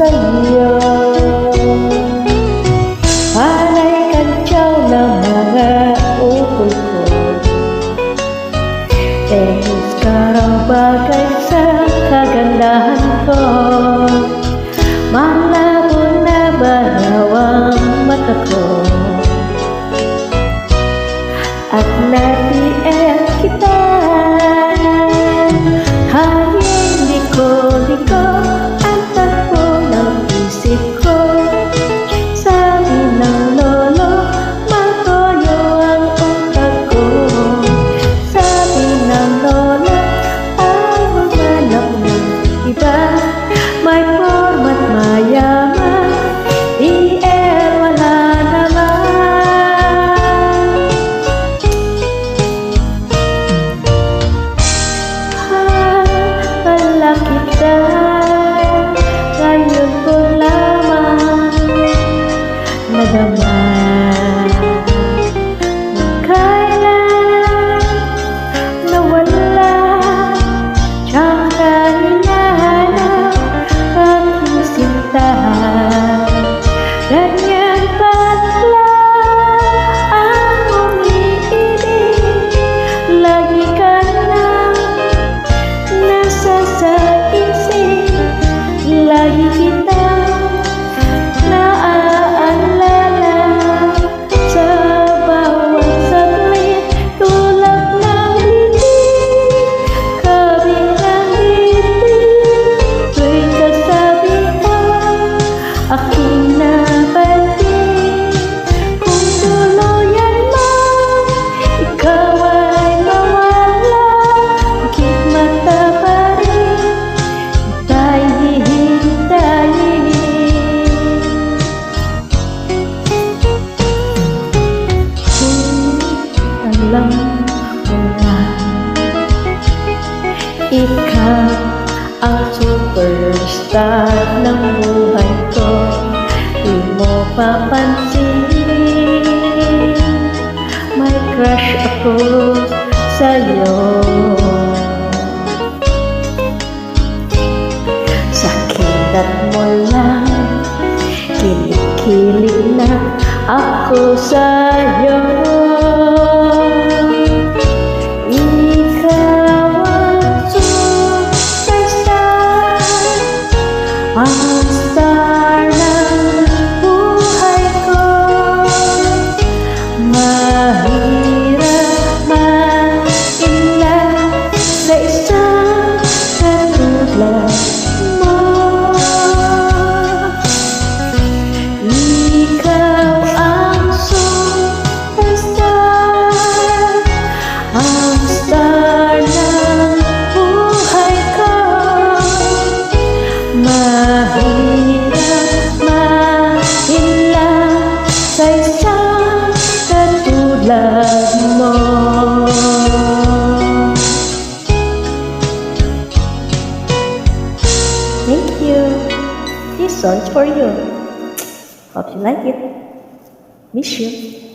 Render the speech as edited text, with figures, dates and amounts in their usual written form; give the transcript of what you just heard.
sa'yo. Panay kantyaw ng mga utol ko. Tehis ka raw bagay sa kagandahan ko. Malabo na baraw ang mata ko. At natiyak kita. Hangin liko-liko ang takbo ng isip ko. Sabi ng lolo, matoyo ang utak ko. Sabi ng lolo, ay humanap ng iba. May forma't mayaman, EL wala naman. Wala kita, ngayon ko lamang nadama. Kailan nawala, tsaka hinahanap aking sinta. Ganyan pala ang umiibig, lagi ka lang nasa sa isip, lagi kitang naaalala sa bawat saglit. Tulad ng bibig, kabilang bibig, tuwing kasabihan aking nabatid. Kung tuluyan man ikaw ay mawala, bakit mata pa rin tayo hihintayin? Kung alam mo na ikaw ang superstar ng buhay ko, di mo papansin may crush ako sa'yo. Sa kilat mo lang, kilig-kilig na ako sa'yo. Ikaw ang superstar, ang star ng buhay ko. Mahirap ma-inlove sa isang katulad mo. Ikaw ang superstar, ang star ng buhay ko. Mahirap ma-inlove sa isang katulad mo. Thank you. This song's for you. Hope you like it. Miss you.